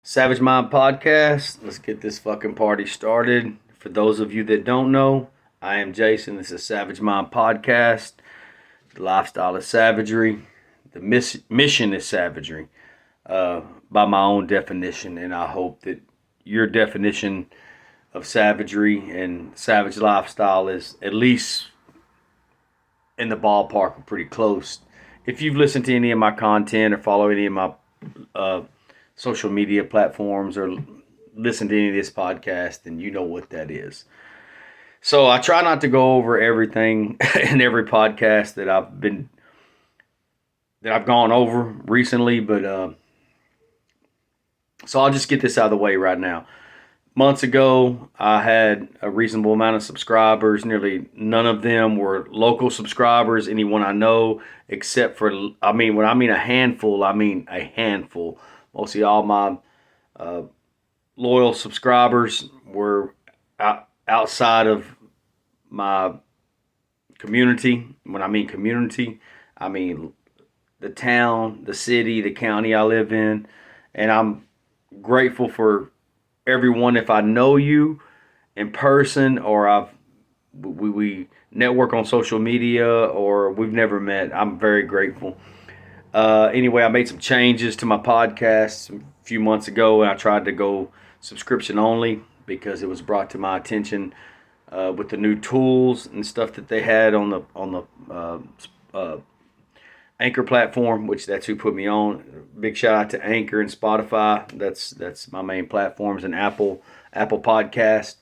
Savage Mind Podcast. Let's get this fucking party started. For those of you that don't know, I am Jason. This is Savage Mind Podcast. The lifestyle is savagery. The mission is savagery, by my own definition. And I hope that your definition of savagery and savage lifestyle is at least in the ballpark or pretty close. If you've listened to any of my content or follow any of my social media platforms or listen to any of this podcast, then you know what that is. So I try not to go over everything in every podcast that I've gone over recently, but so I'll just get this out of the way right now. Months ago, I had a reasonable amount of subscribers. Nearly none of them were local subscribers, anyone I know, except for, when I mean a handful, I mean a handful. Mostly all my loyal subscribers were outside of my community. When I mean community, I mean the town, the city, the county I live in. And I'm grateful for everyone. If I know you in person or we network on social media or we've never met, I'm very grateful. Anyway, I made some changes to my podcast a few months ago, and I tried to go subscription only because it was brought to my attention with the new tools and stuff that they had on the Anchor platform, which that's who put me on. Big shout out to Anchor and Spotify. That's my main platforms, and Apple Podcast.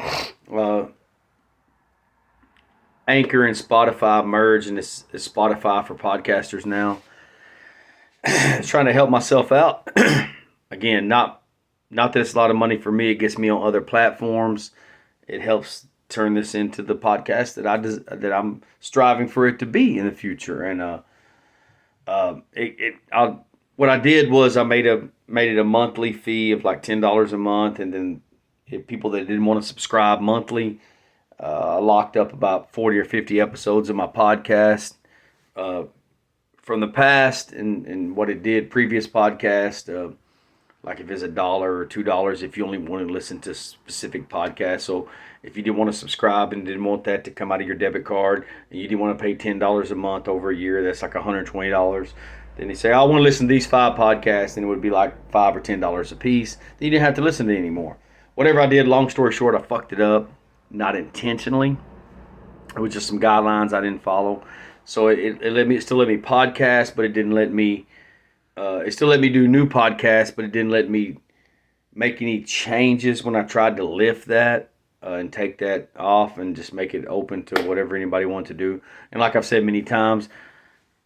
Anchor and Spotify merged, and it's Spotify for podcasters now. Trying to help myself out. Again, not that it's a lot of money for me. It gets me on other platforms. It helps turn this into the podcast that I'm striving for it to be in the future. And what I did was I made it a monthly fee of like $10 a month, and then if people that didn't want to subscribe monthly, I locked up about 40 or 50 episodes of my podcast from the past and what it did previous podcast, like if it's $1 or $2 if you only want to listen to specific podcasts. So if you didn't want to subscribe and didn't want that to come out of your debit card and you didn't want to pay $10 a month over a year, that's like $120. Then they say, I want to listen to these 5 podcasts, and it would be like $5 or $10 a piece. Then you didn't have to listen to it anymore. Whatever I did, long story short, I fucked it up, not intentionally. It was just some guidelines I didn't follow. So it still let me podcast, but it didn't let me. It still let me do new podcasts, but it didn't let me make any changes when I tried to lift that and take that off and just make it open to whatever anybody wants to do. And like I've said many times,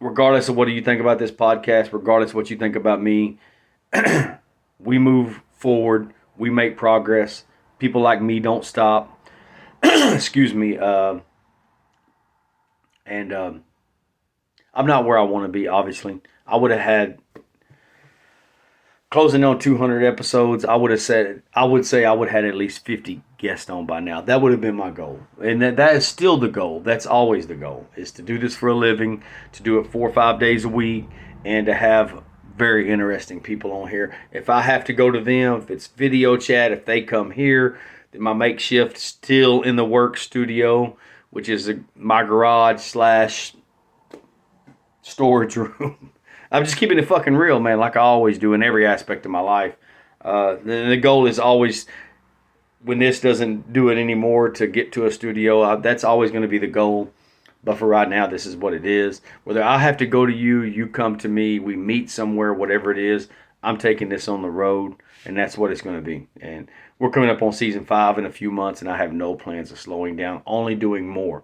regardless of what you think about this podcast, regardless of what you think about me, we move forward. We make progress. People like me don't stop. Excuse me. I'm not where I want to be, obviously. I would have had, closing on 200 episodes, I would say I would have had at least 50 guests on by now. That would have been my goal. And that is still the goal. That's always the goal, is to do this for a living, to do it 4 or 5 days a week, and to have very interesting people on here. If I have to go to them, if it's video chat, if they come here, then my makeshift still in the work studio, which is my garage / storage room. I'm just keeping it fucking real, man, like I always do in every aspect of my life. The goal is always, when this doesn't do it anymore, to get to a studio. That's always going to be the goal. But for right now, this is what it is. Whether I have to go to you, you come to me, we meet somewhere, whatever it is, I'm taking this on the road, and that's what it's going to be. And we're coming up on season 5 in a few months, and I have no plans of slowing down, only doing more.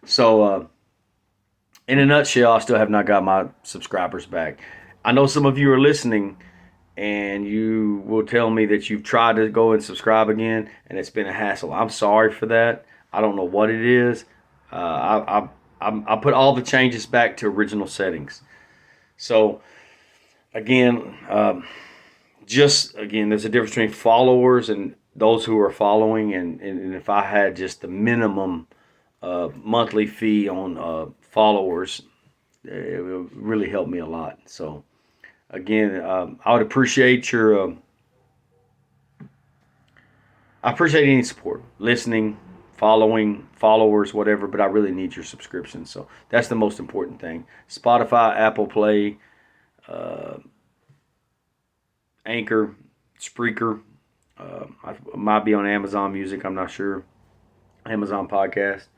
So, in a nutshell, I still have not got my subscribers back. I know some of you are listening, and you will tell me that you've tried to go and subscribe again, and it's been a hassle. I'm sorry for that. I don't know what it is. I put all the changes back to original settings. So, again, there's a difference between followers and those who are following, and if I had just the minimum monthly fee on followers, it would really help me a lot. So again, I would appreciate your I appreciate any support, listening, following, followers, whatever, but I really need your subscription. So that's the most important thing. Spotify, Apple Play, uh, Anchor, Spreaker. I might be on Amazon Music. I'm not sure. Amazon Podcast.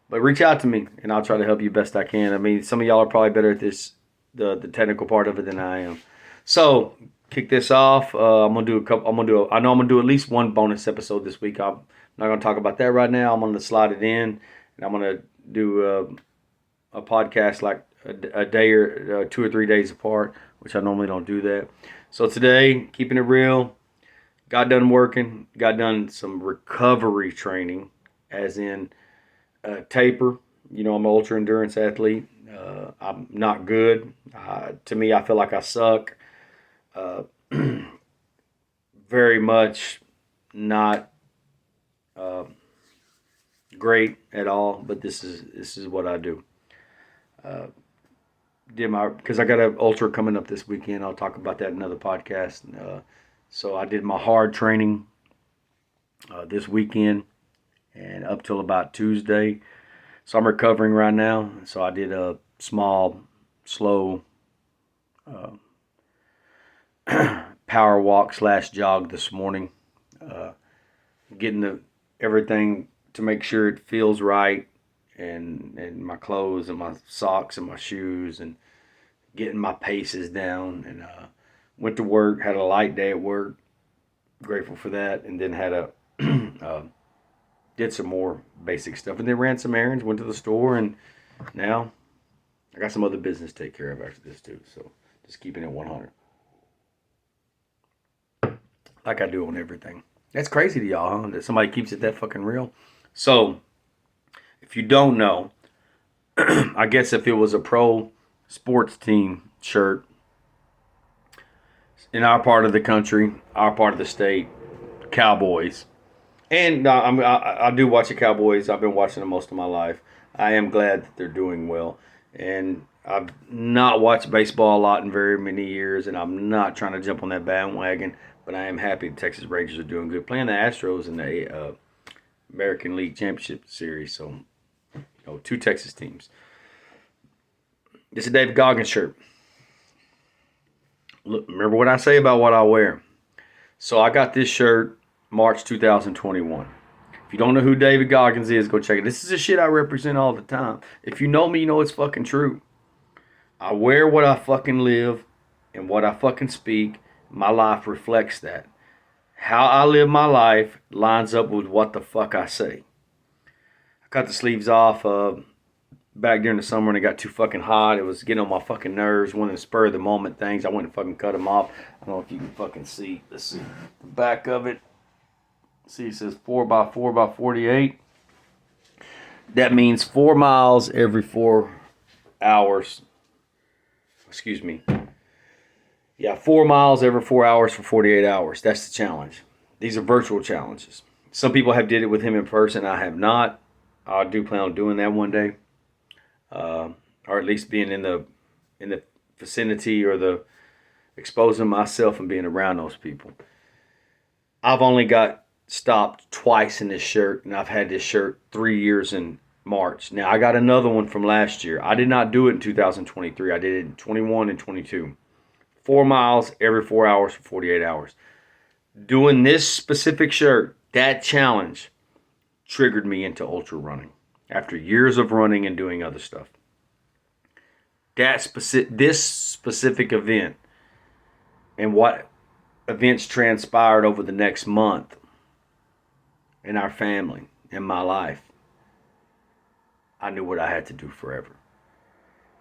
But reach out to me, and I'll try to help you best I can. I mean, some of y'all are probably better at this, the technical part of it than I am. So kick this off. I'm gonna do a couple. I know I'm gonna do at least one bonus episode this week. I'm not gonna talk about that right now. I'm gonna slide it in, and I'm gonna do a podcast like a day or 2 or 3 days apart, which I normally don't do that. So today, keeping it real, got done working, got done some recovery training, as in taper. You know, I'm an ultra endurance athlete. I'm not good. To me, I feel like I suck. Uh, very much not great at all. But this is what I do. Because I got an ultra coming up this weekend. I'll talk about that in another podcast. So I did my hard training this weekend and up till about Tuesday. So I'm recovering right now. So I did a small, slow power walk / jog this morning. Getting everything to make sure it feels right, and my clothes and my socks and my shoes, and getting my paces down. And went to work, had a light day at work. Grateful for that. And then had a did some more basic stuff, and then ran some errands, went to the store, and now I got some other business to take care of after this too. So just keeping it 100, like I do on everything. That's crazy to y'all, huh? That somebody keeps it that fucking real. So if you don't know, I guess if it was a pro sports team shirt in our part of the country, our part of the state, Cowboys. And I do watch the Cowboys. I've been watching them most of my life. I am glad that they're doing well. And I've not watched baseball a lot in very many years, and I'm not trying to jump on that bandwagon, but I am happy the Texas Rangers are doing good. Playing the Astros in the American League Championship Series. So, 2 Texas teams. This is a David Goggins shirt. Look, remember what I say about what I wear. So I got this shirt March 2021. If you don't know who David Goggins is, go check it. This is the shit I represent all the time. If you know me, you know it's fucking true. I wear what I fucking live and what I fucking speak. My life reflects that. How I live my life lines up with what the fuck I say. I cut the sleeves off back during the summer and it got too fucking hot. It was getting on my fucking nerves. One of the spur of the moment things. I went and fucking cut them off. I don't know if you can fucking see. Let's see the back of it. See, it says 4x4x48. That means 4 miles every 4 hours. Excuse me. Yeah, 4 miles every 4 hours for 48 hours. That's the challenge. These are virtual challenges. Some people have did it with him in person. I have not. I do plan on doing that one day, or at least being in the vicinity or the exposing myself and being around those people. I've only got stopped twice in this shirt, and I've had this shirt 3 years in March. Now, I got another one from last year. I did not do it in 2023. I did it in 21 and 22. 4 miles every 4 hours for 48 hours. Doing this specific shirt, that challenge, triggered me into ultra running after years of running and doing other stuff. This specific event and what events transpired over the next month in our family, in my life, I knew what I had to do forever.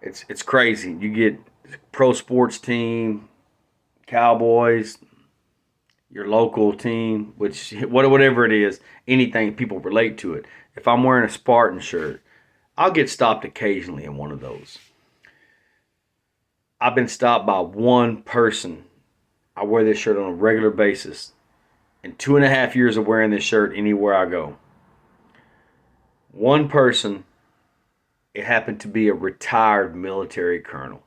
It's crazy. You get pro sports team, Cowboys, your local team, which whatever it is, anything, people relate to it. If I'm wearing a Spartan shirt, I'll get stopped occasionally in one of those. I've been stopped by one person. I wear this shirt on a regular basis. In 2.5 years of wearing this shirt anywhere I go. One person, it happened to be a retired military colonel.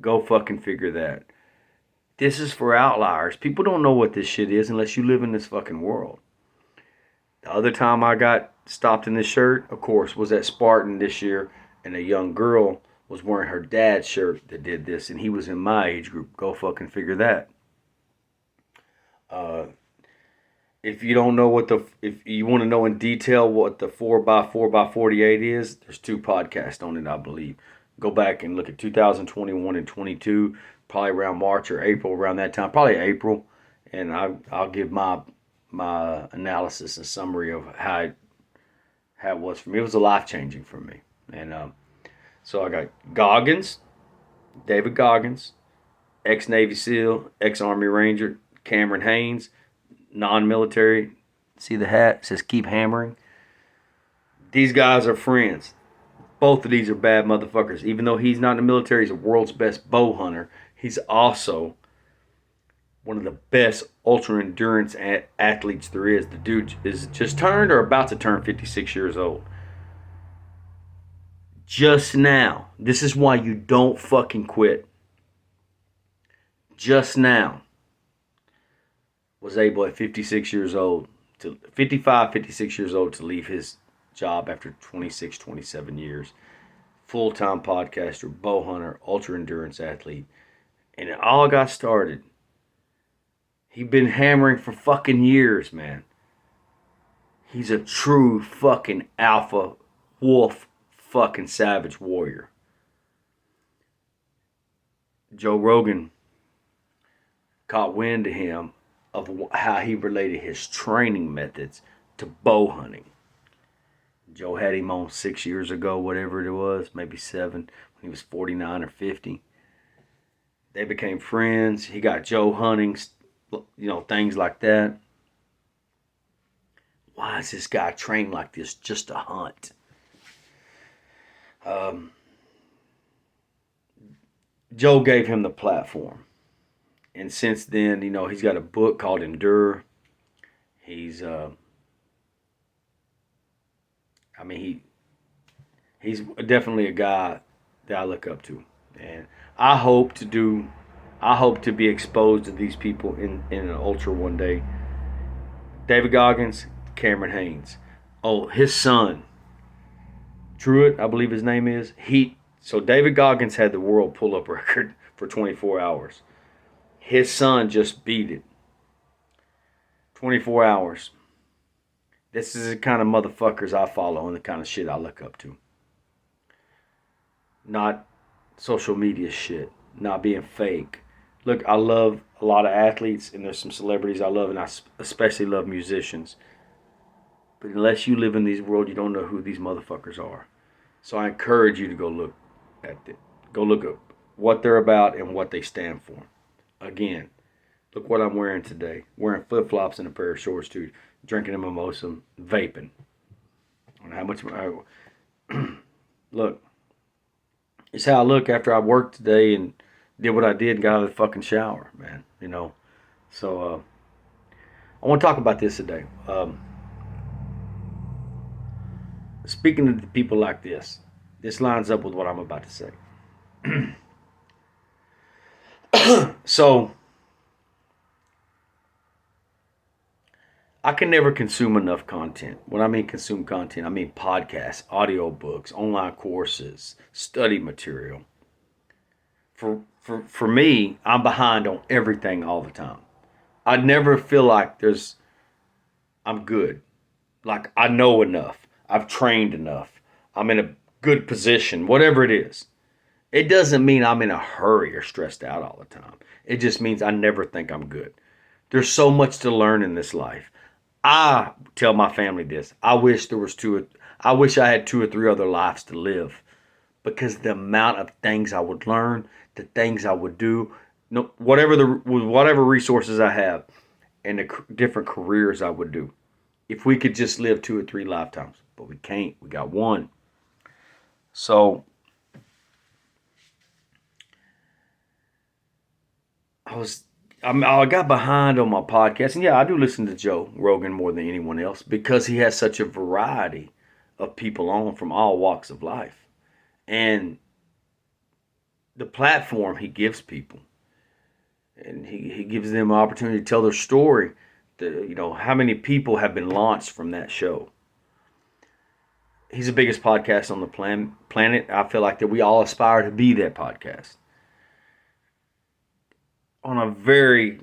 Go fucking figure that. This is for outliers. People don't know what this shit is unless you live in this fucking world. The other time I got stopped in this shirt, of course, was at Spartan this year, and a young girl was wearing her dad's shirt that did this, and he was in my age group. Go fucking figure that. Uh, if you don't know if you want to know in detail what the 4x4x48 is, there's two podcasts on it, I believe. Go back and look at 2021 and 22, probably around March or April, around that time, probably April, and I'll give my analysis and summary of how it was for me. It was a life changing for me, and so I got Goggins, David Goggins, ex Navy SEAL, ex Army Ranger, Cameron Haynes, non-military. See the hat? It says keep hammering. These guys are friends. Both of these are bad motherfuckers. Even though he's not in the military, he's the world's best bow hunter. He's also one of the best ultra endurance athletes there is. The dude is just turned or about to turn 56 years old. Just now. This is why you don't fucking quit. Just now was able at 56 years old to 55, 56 years old to leave his job after 26, 27 years. Full-time podcaster, bow hunter, ultra endurance athlete. And it all got started. He'd been hammering for fucking years, man. He's a true fucking alpha wolf fucking savage warrior. Joe Rogan caught wind of him of how he related his training methods to bow hunting. Joe had him on 6 years ago, whatever it was, maybe 7, when he was 49 or 50. They became friends. He got Joe hunting, things like that. Why is this guy trained like this just to hunt? Joe gave him the platform. And since then, he's got a book called Endure. He's he's definitely a guy that I look up to. And I hope to be exposed to these people in an ultra one day. David Goggins, Cameron Haynes. Oh, his son, Truett, I believe his name is. So David Goggins had the world pull-up record for 24 hours. His son just beat it. 24 hours. This is the kind of motherfuckers I follow and the kind of shit I look up to. Not social media shit. Not being fake. Look, I love a lot of athletes, and there's some celebrities I love, and I especially love musicians. But unless you live in this world, you don't know who these motherfuckers are. So I encourage you to go look at it. Go look at what they're about and what they stand for. Again, look what I'm wearing today. Wearing flip-flops and a pair of shorts, too. Drinking a mimosa, vaping. I don't know how much... Look. It's how I look after I worked today and did what I did and got out of the fucking shower, man. So, I want to talk about this today. Speaking to people like this lines up with what I'm about to say. So, I can never consume enough content. When I mean consume content, I mean podcasts, audiobooks, online courses, study material. For me, I'm behind on everything all the time. I never feel like I'm good. Like I know enough. I've trained enough. I'm in a good position, whatever it is. It doesn't mean I'm in a hurry or stressed out all the time. It just means I never think I'm good. There's so much to learn in this life. I tell my family this. I wish I had 2 or 3 other lives to live, because the amount of things I would learn, the things I would do, whatever resources I have, and the different careers I would do, if we could just live 2 or 3 lifetimes. But we can't. We got one. So I got behind on my podcast, and yeah, I do listen to Joe Rogan more than anyone else because he has such a variety of people on from all walks of life, and the platform he gives people, and he gives them an opportunity to tell their story, how many people have been launched from that show. He's the biggest podcast on the planet. I feel like that we all aspire to be that podcast on a very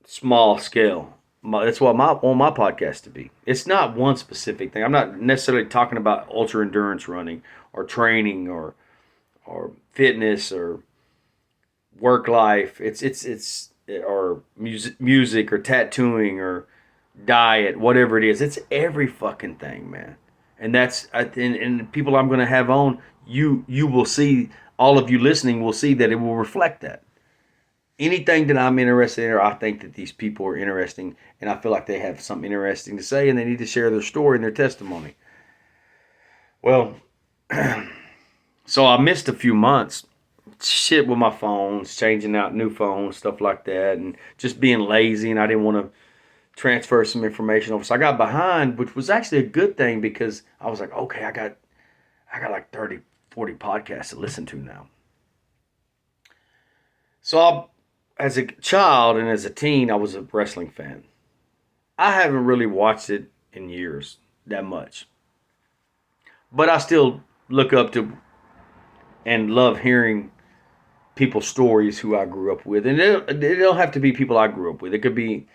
small scale. That's what I want my podcast to be. It's not one specific thing. I'm not necessarily talking about ultra endurance running or training or fitness or work life. It's or music or tattooing or diet, whatever it is. It's every fucking thing, man. And and people I'm going to have on, you will see, all of you listening will see that it will reflect that. Anything that I'm interested in, or I think that these people are interesting, and I feel like they have something interesting to say, and they need to share their story and their testimony. Well, so I missed a few months. Shit with my phones, changing out new phones, stuff like that, and just being lazy, and I didn't want to transfer some information over. So I got behind, which was actually a good thing because I was like, okay, I got like 30, 40 podcasts to listen to now. So as a child and as a teen, I was a wrestling fan. I haven't really watched it in years that much. But I still look up to and love hearing people's stories who I grew up with. And they don't have to be people I grew up with. It could be,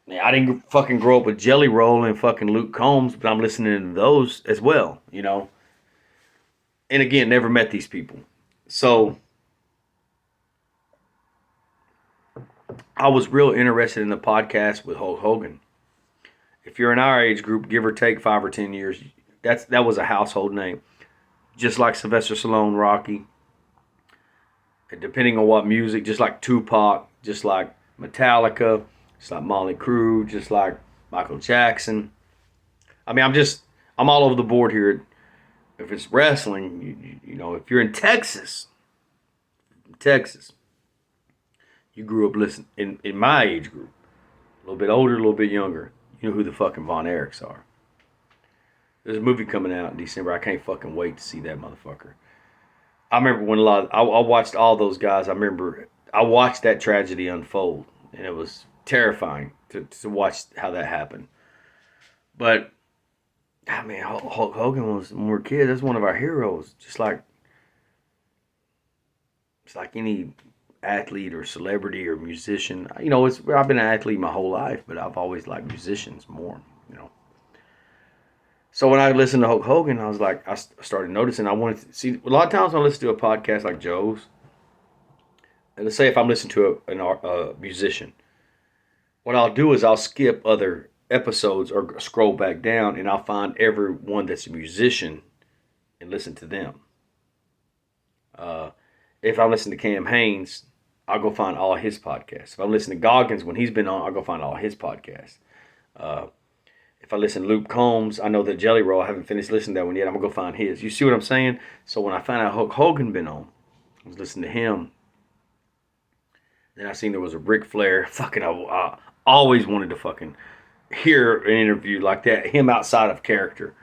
I didn't fucking grow up with Jelly Roll and fucking Luke Combs, but I'm listening to those as well, And again, never met these people. So I was real interested in the podcast with Hulk Hogan. If you're in our age group, give or take 5 or 10 years, that was a household name. Just like Sylvester Stallone, Rocky. And depending on what music, just like Tupac, just like Metallica, just like Motley Crue, just like Michael Jackson. I mean, I'm all over the board here. If it's wrestling, if you're in Texas, you grew up listening in my age group, a little bit older, a little bit younger. You know who the fucking Von Erichs are. There's a movie coming out in December. I can't fucking wait to see that motherfucker. I remember when I watched all those guys. I remember I watched that tragedy unfold, and it was terrifying to watch how that happened. But I mean, Hulk Hogan was, when we were kids, that's one of our heroes. It's like any athlete or celebrity or musician. I've been an athlete my whole life, but I've always liked musicians more. So when I listened to Hulk Hogan, I was like, I started noticing. I wanted to see. A lot of times when I listen to a podcast like Joe's, and let's say if I'm listening to a musician, what I'll do is I'll skip other episodes or scroll back down, and I'll find everyone that's a musician and listen to them. If I listen to Cam Haines, I'll go find all his podcasts. If I listen to Goggins when he's been on, I'll go find all his podcasts. If I listen to Luke Combs, I know that Jelly Roll, I haven't finished listening to that one yet. I'm going to go find his. You see what I'm saying? So when I found out Hulk Hogan been on, I was listening to him. Then I seen there was a Ric Flair. Fucking, I always wanted to fucking hear an interview like that, him outside of character.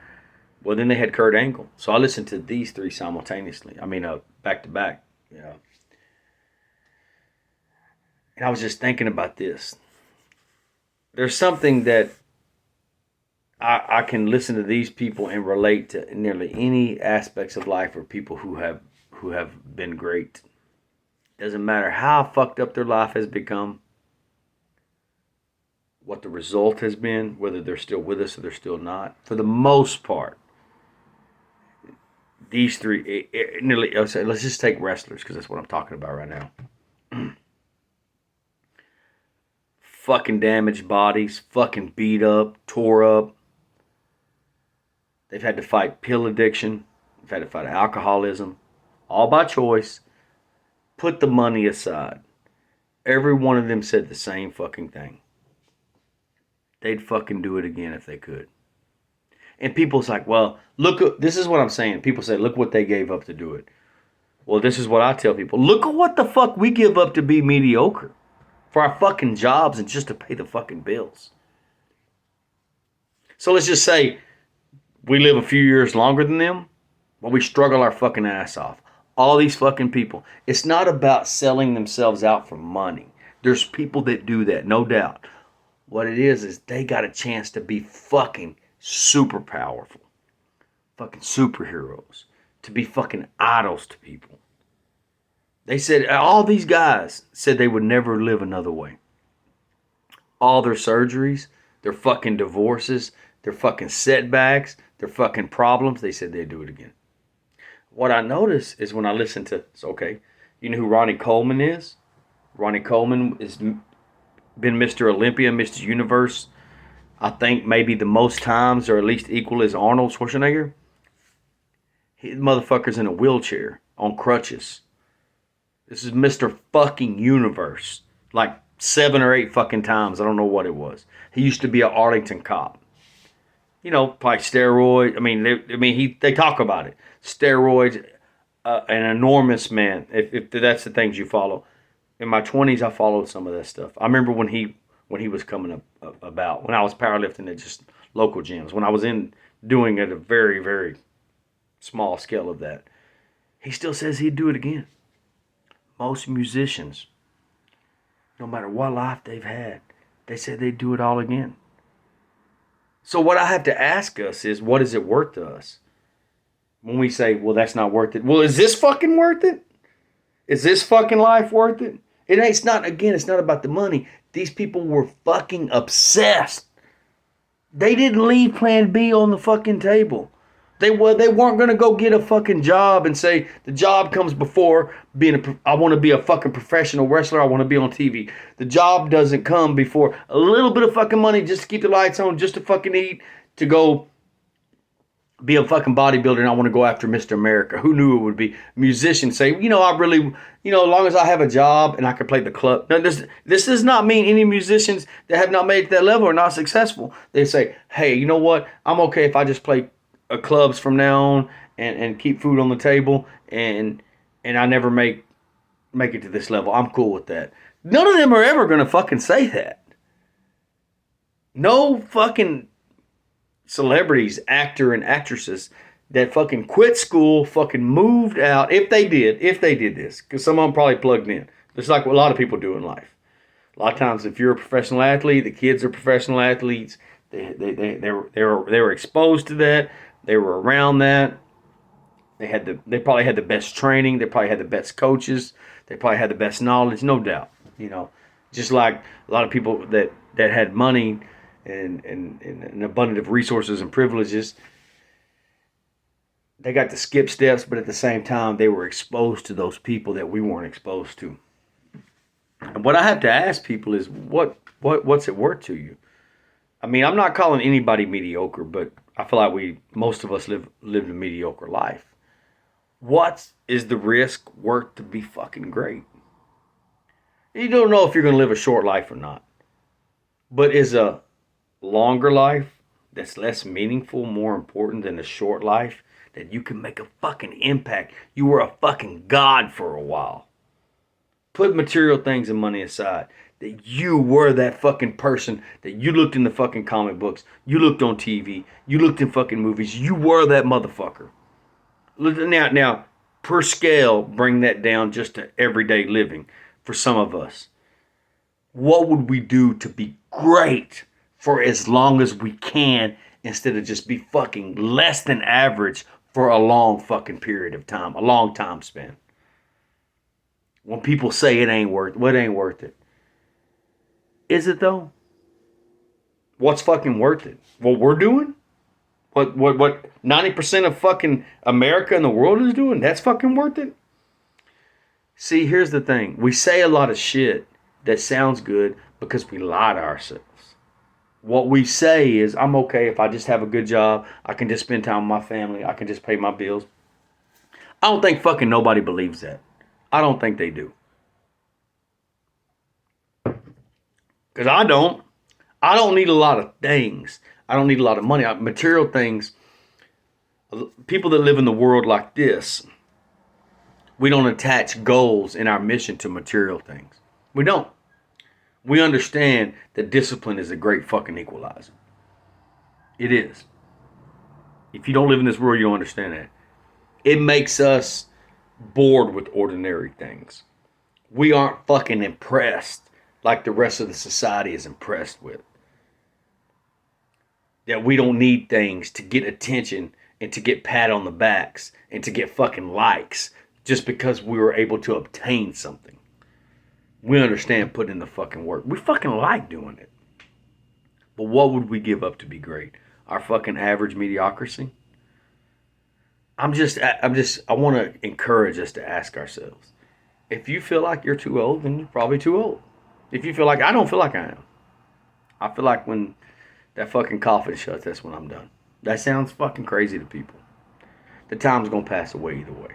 Well, then they had Kurt Angle. So I listened to these three simultaneously. I mean, back to back. And I was just thinking about this. There's something that I can listen to these people and relate to nearly any aspects of life or people who have been great. Doesn't matter how fucked up their life has become, what the result has been, whether they're still with us or they're still not. For the most part, these three, let's just take wrestlers because that's what I'm talking about right now. Fucking damaged bodies, fucking beat up, tore up. They've had to fight pill addiction. They've had to fight alcoholism. All by choice. Put the money aside. Every one of them said the same fucking thing. They'd fucking do it again if they could. And people's like, well, look, this is what I'm saying. People say, look what they gave up to do it. Well, this is what I tell people. Look at what the fuck we give up to be mediocre. For our fucking jobs and just to pay the fucking bills. So let's just say we live a few years longer than them, but we struggle our fucking ass off. All these fucking people. It's not about selling themselves out for money. There's people that do that, no doubt. What it is they got a chance to be fucking super powerful. Fucking superheroes. To be fucking idols to people. They said, all these guys said they would never live another way. All their surgeries, their fucking divorces, their fucking setbacks, their fucking problems, they said they'd do it again. What I notice is when I listen to, okay, you know who Ronnie Coleman is? Ronnie Coleman has been Mr. Olympia, Mr. Universe, I think maybe the most times, or at least equal as Arnold Schwarzenegger. His motherfucker's in a wheelchair, on crutches. This is Mr. fucking Universe. Like 7 or 8 fucking times. I don't know what it was. He used to be an Arlington cop. You know, probably steroids. They talk about it. Steroids, an enormous man. If that's the things you follow. In my 20s, I followed some of that stuff. I remember when he was coming about. When I was powerlifting at just local gyms. When I was doing at a very, very small scale of that. He still says he'd do it again. Most musicians, no matter what life they've had, they said they'd do it all again. So what I have to ask us is, what is it worth to us? When we say, well, that's not worth it. Well, is this fucking worth it? Is this fucking life worth it? It's not about the money. These people were fucking obsessed. They didn't leave plan B on the fucking table. They weren't going to go get a fucking job and say the job comes before I want to be a fucking professional wrestler. I want to be on TV. The job doesn't come before a little bit of fucking money just to keep the lights on, just to fucking eat, to go be a fucking bodybuilder, and I want to go after Mr. America. Who knew it would be? Musicians say, as long as I have a job and I can play the club. Now, this does not mean any musicians that have not made it to that level are not successful. They say, hey, you know what? I'm okay if I just play clubs from now on and keep food on the table and I never make it to this level. I'm cool with that. None of them are ever going to fucking say that. No fucking celebrities, actor and actresses that fucking quit school, fucking moved out, if they did this, because some of them probably plugged in. It's like what a lot of people do in life. A lot of times, if you're a professional athlete, the kids are professional athletes. They were exposed to that. They were around that. They probably had the best training. They probably had the best coaches. They probably had the best knowledge, no doubt. Just like a lot of people that had money and an abundance of resources and privileges, they got to skip steps, but at the same time, they were exposed to those people that we weren't exposed to. And what I have to ask people is, what's it worth to you? I mean, I'm not calling anybody mediocre, but I feel like most of us lived a mediocre life. What is the risk worth to be fucking great? You don't know if you're going to live a short life or not. But is a longer life that's less meaningful more important than a short life that you can make a fucking impact? You were a fucking god for a while. Put material things and money aside. That you were that fucking person, that you looked in the fucking comic books, you looked on TV, you looked in fucking movies, you were that motherfucker. Now, per scale, bring that down just to everyday living for some of us. What would we do to be great for as long as we can instead of just be fucking less than average for a long fucking period of time, a long time span? When people say it ain't worth it. Is it though? What's fucking worth it? What we're doing? What 90% of fucking America and the world is doing? That's fucking worth it? See, here's the thing. We say a lot of shit that sounds good because we lie to ourselves. What we say is, I'm okay if I just have a good job. I can just spend time with my family. I can just pay my bills. I don't think fucking nobody believes that. I don't think they do. Because I don't. I don't need a lot of things. I don't need a lot of money. Material things. People that live in the world like this, we don't attach goals in our mission to material things. We don't. We understand that discipline is a great fucking equalizer. It is. If you don't live in this world, you don't understand that. It makes us bored with ordinary things. We aren't fucking impressed like the rest of the society is impressed with. That we don't need things to get attention and to get pat on the backs and to get fucking likes just because we were able to obtain something. We understand putting in the fucking work. We fucking like doing it. But what would we give up to be great? Our fucking average mediocrity? I want to encourage us to ask ourselves. If you feel like you're too old, then you're probably too old. If you feel like, I don't feel like I am. I feel like when that fucking coffin shuts, that's when I'm done. That sounds fucking crazy to people. The time's gonna pass away either way.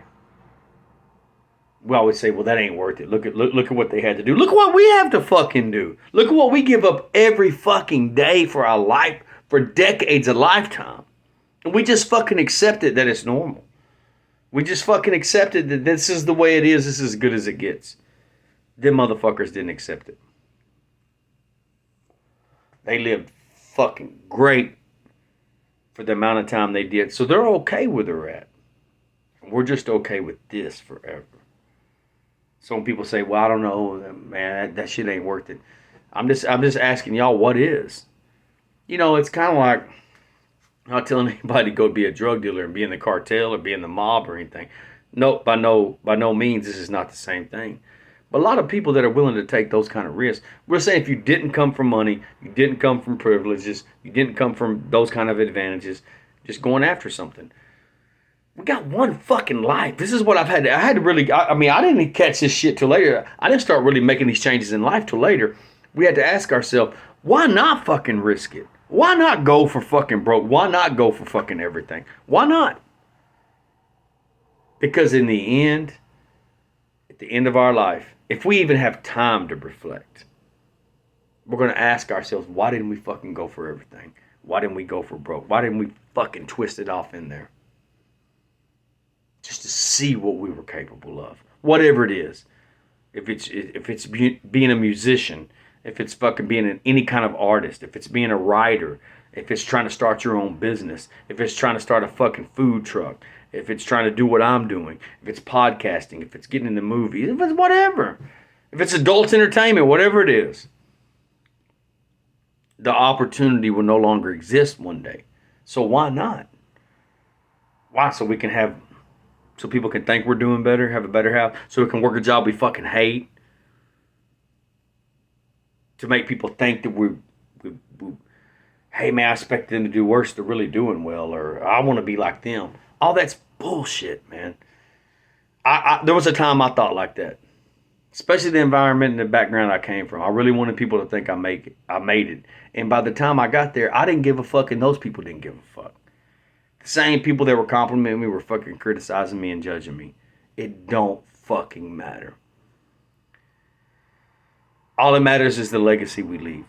We always say, well, that ain't worth it. Look at what they had to do. Look what we have to fucking do. Look at what we give up every fucking day for our life, for decades, a lifetime. And we just fucking accepted that it's normal. We just fucking accepted that this is the way it is. This is as good as it gets. Them motherfuckers didn't accept it. They lived fucking great for the amount of time they did. So they're okay where they're at. And we're just okay with this forever. So when people say, well, I don't know, man, that shit ain't worth it. I'm just asking y'all, what is? You know, it's kind of like not telling anybody to go be a drug dealer and be in the cartel or be in the mob or anything. No, by no means, this is not the same thing. But a lot of people that are willing to take those kind of risks, we're saying if you didn't come from money, you didn't come from privileges, you didn't come from those kind of advantages, just going after something. We got one fucking life. This is what I had to really, I didn't catch this shit till later. I didn't start really making these changes in life till later. We had to ask ourselves, why not fucking risk it? Why not go for fucking broke? Why not go for fucking everything? Why not? Because in the end, at the end of our life, if we even have time to reflect, we're going to ask ourselves, why didn't we fucking go for everything? Why didn't we go for broke? Why didn't we fucking twist it off in there? Just to see what we were capable of. Whatever it is. If it's being a musician, if it's fucking being any kind of artist, if it's being a writer, if it's trying to start your own business, if it's trying to start a fucking food truck, if it's trying to do what I'm doing, if it's podcasting, if it's getting in the movies, if it's whatever. If it's adult entertainment, whatever it is. The opportunity will no longer exist one day. So why not? Why? So people can think we're doing better, have a better house, so we can work a job we fucking hate. To make people think that we hey man, I expect them to do worse, they're really doing well, or I want to be like them. All that's bullshit, man. There was a time I thought like that. Especially the environment and the background I came from. I really wanted people to think I made it. And by the time I got there, I didn't give a fuck, and those people didn't give a fuck. The same people that were complimenting me were fucking criticizing me and judging me. It don't fucking matter. All that matters is the legacy we leave.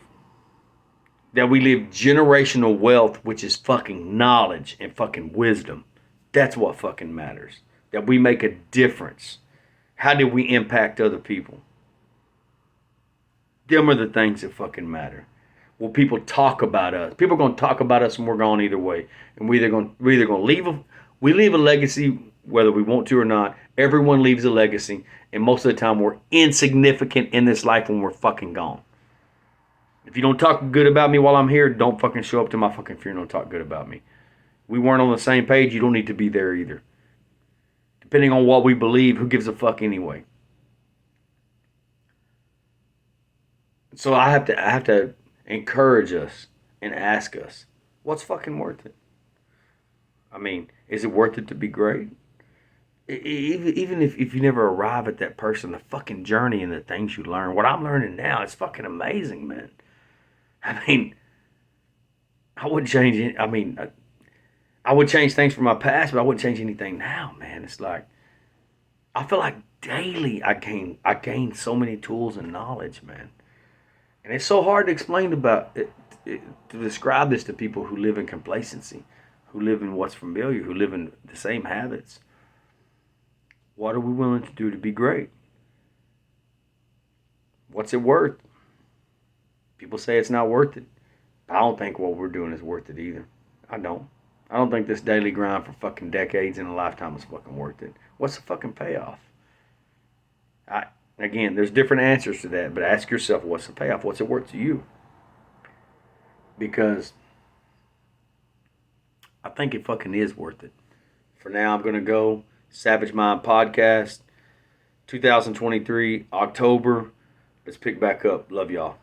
That we leave generational wealth, which is fucking knowledge and fucking wisdom. That's what fucking matters. That we make a difference. How did we impact other people? Them are the things that fucking matter. Will people talk about us? People are going to talk about us when we're gone either way. And we're either going to leave a legacy whether we want to or not. Everyone leaves a legacy. And most of the time we're insignificant in this life when we're fucking gone. If you don't talk good about me while I'm here, don't fucking show up to my fucking funeral and talk good about me. We weren't on the same page. You don't need to be there either. Depending on what we believe, who gives a fuck anyway? So I have to encourage us and ask us, what's fucking worth it? I mean, is it worth it to be great? Even if you never arrive at that person, the fucking journey and the things you learn. What I'm learning now is fucking amazing, man. I mean, I wouldn't change it. I mean, I would change things from my past, but I wouldn't change anything now, man. It's like, I feel like daily I gain so many tools and knowledge, man. And it's so hard to explain about it, to describe this to people who live in complacency, who live in what's familiar, who live in the same habits. What are we willing to do to be great? What's it worth? People say it's not worth it. But I don't think what we're doing is worth it either. I don't think this daily grind for fucking decades and a lifetime is fucking worth it. What's the fucking payoff? Again, there's different answers to that, but ask yourself, what's the payoff? What's it worth to you? Because I think it fucking is worth it. For now, I'm going to go. Savage Mind Podcast, 2023, October. Let's pick back up. Love y'all.